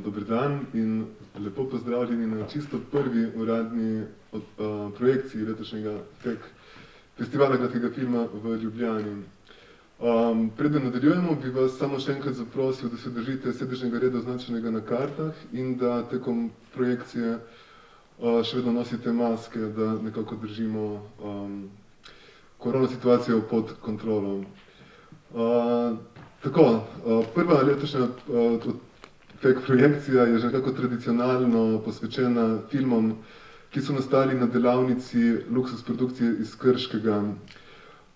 Dober dan in lepo pozdravljeni na čisto prvi uradni projekciji letošnjega festivala kratkega filma v Ljubljani. Preden nadaljujemo, bi vas samo še enkrat zaprosil, da se držite sedežnega reda označenega na kartah in da tekom projekcije še vedno nosite maske, da nekako držimo korona situacijo pod kontrolo. Prva letošnja projekcija je že nekako tradicionalno posvečena filmom, ki so nastali na delavnici Luxus produkcije iz Krškega.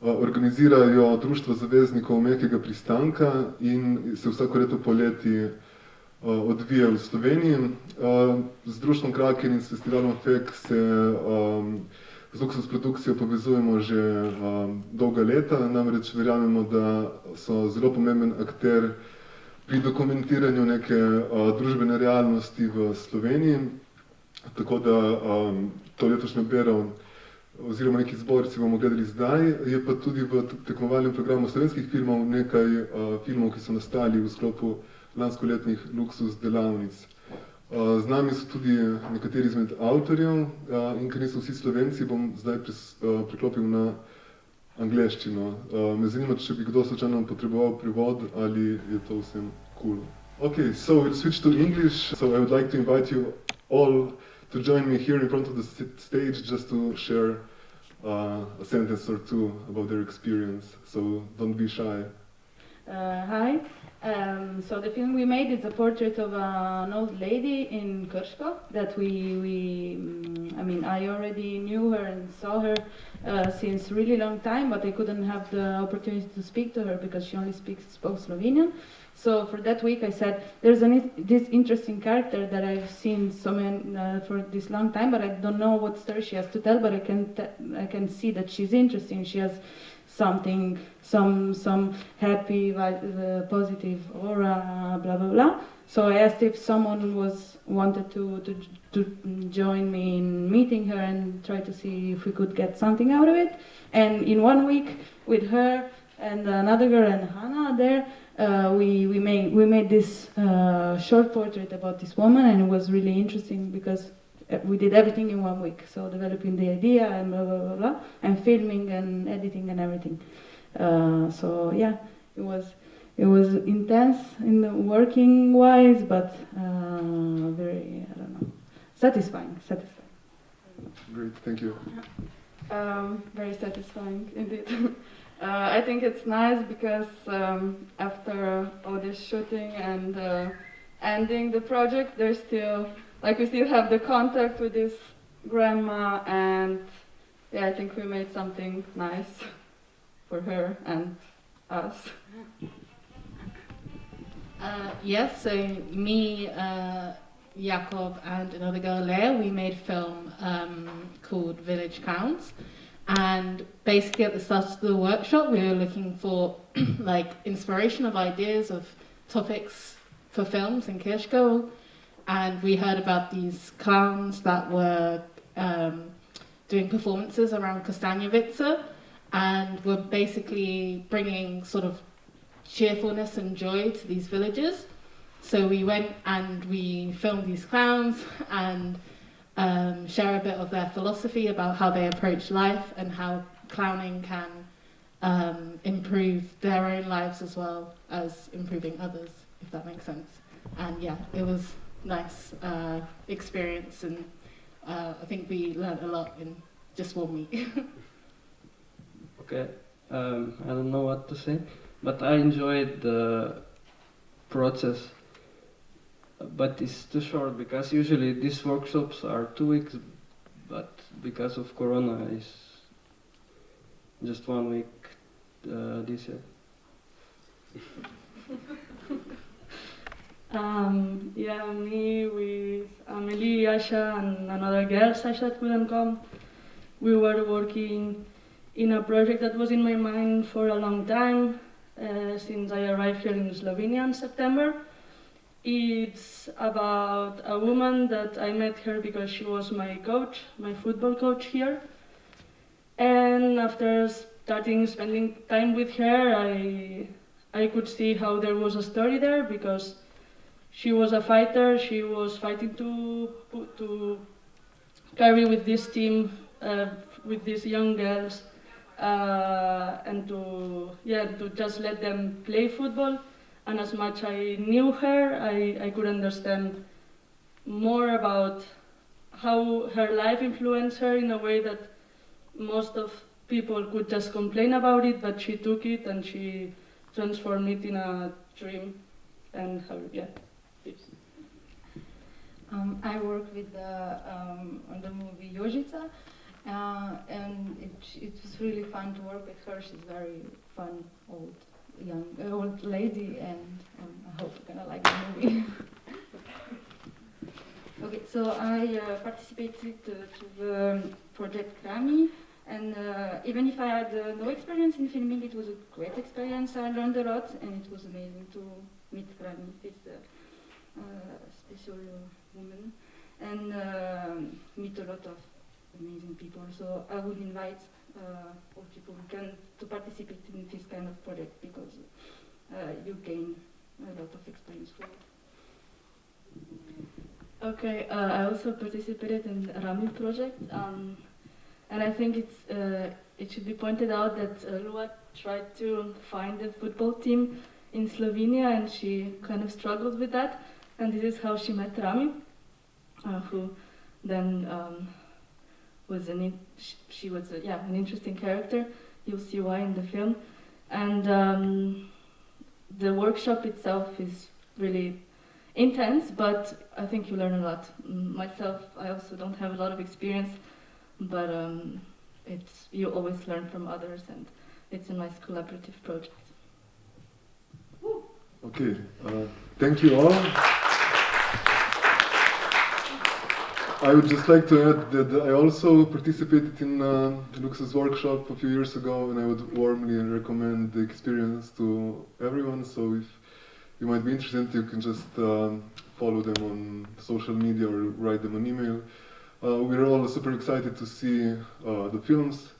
Organizirajo Društvo zaveznikov Mehkega pristanka in se vsako leto poleti odvija v Sloveniji. Z društvom Kraken in s festivalom FEK se z Luxus produkcijo povezujemo že dolga leta, namreč verjamemo, da so zelo pomemben akter pri dokumentiranju neke družbene realnosti v Sloveniji. Tako da to letošnjo bero oziroma neki zbor si bomo gledali zdaj, je pa tudi v tekmovalnem programu slovenskih filmov nekaj filmov, ki so nastali v sklopu lanskoletnih Luxus delavnic. Z nami so tudi nekateri izmed avtorjev in ker niso vsi Slovenci, bom zdaj preklopil na angleščino. Me zanima, če bi kdo slučajno potreboval prevod ali je to vsem cool. Okay, so we'll switch to English. So I would like to invite you all to join me here in front of the stage just to share a sentence or two about their experience. So don't be shy. Hi. So the film we made is a portrait of an old lady in Krško that I already knew her and saw her since really long time, but I couldn't have the opportunity to speak to her because she only spoke Slovenian. So for that week I said, there's this interesting character that I've seen for this long time, but I don't know what story she has to tell, but I can see that she's interesting. She has something, some happy, positive aura, blah, blah, blah. So I asked if someone wanted to join me in meeting her and try to see if we could get something out of it. And in 1 week with her and another girl and Hannah there, we made this short portrait about this woman, and it was really interesting because we did everything in 1 week. So developing the idea and blah, blah, blah, blah, and filming and editing and everything. So yeah, it was intense in the working wise, but very, satisfying. Great, thank you. Very satisfying indeed. I think it's nice because after all this shooting and ending the project, we still have the contact with this grandma, and yeah, I think we made something nice for her and us. Yes, so me, Jakob and another girl, Leah, we made a film called Village Clowns. And basically at the start of the workshop, we were looking for inspiration of ideas of topics for films in Kirchko. And we heard about these clowns that were doing performances around Kostanjevica and were basically bringing sort of cheerfulness and joy to these villages. So we went and we filmed these clowns and share a bit of their philosophy about how they approach life and how clowning can improve their own lives as well as improving others, if that makes sense. And yeah, it was nice experience, and I think we learned a lot in just 1 week. Okay, I don't know what to say, but I enjoyed the process. But it's too short because usually these workshops are 2 weeks, but because of Corona, it's just 1 week this year. Me with Amelie, Asha, and another girl, Sasha, couldn't come. We were working in a project that was in my mind for a long time, since I arrived here in Slovenia in September. It's about a woman that I met her because she was my coach, my football coach here. And after spending time with her, I could see how there was a story there, because she was a fighter. She was fighting to carry with this team, with these young girls, and to just let them play football. And as much I knew her, I could understand more about how her life influenced her in a way that most of people could just complain about it, but she took it and she transformed it in a dream. And tips. I worked with on the movie Jožica, and it was really fun to work with her. She's very fun, old lady, and I hope you're gonna like the movie. Okay, so I participated to the project Krami, and even if I had no experience in filming, it was a great experience. I learned a lot, and it was amazing to meet Krami, this special woman, and meet a lot of amazing people. So I would invite all people who can to participate in this kind of project, because you gain a lot of experience for it. Okay, I also participated in the Rami project, and I think it should be pointed out that Lua tried to find a football team in Slovenia, and she kind of struggled with that, and this is how she met Rami, who then was an interesting character. You'll see why in the film, and the workshop itself is really intense, but I think you learn a lot. Myself, I also don't have a lot of experience, but you always learn from others, and it's a nice collaborative project. Okay, thank you all. I would just like to add that I also participated in Lux's workshop a few years ago, and I would warmly recommend the experience to everyone. So if you might be interested, you can just follow them on social media or write them an email. We're all super excited to see the films,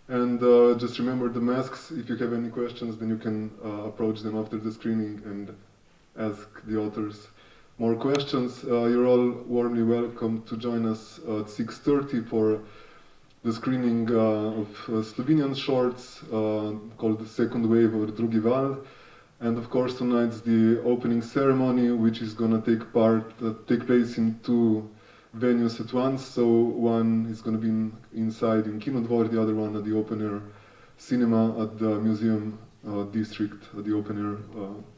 and just remember the masks. If you have any questions, then you can approach them after the screening and ask the authors more questions. You're all warmly welcome to join us at 6:30 for the screening of Slovenian shorts called The Second Wave or Drugi Val. And of course tonight's the opening ceremony, which is going to take place in two venues at once. So one is going to be inside in Kinodvor, the other one at the open air cinema at the museum district, at the open air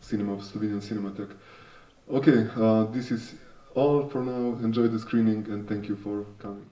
cinema of Slovenian Cinematheque. Okay, this is all for now. Enjoy the screening, and thank you for coming.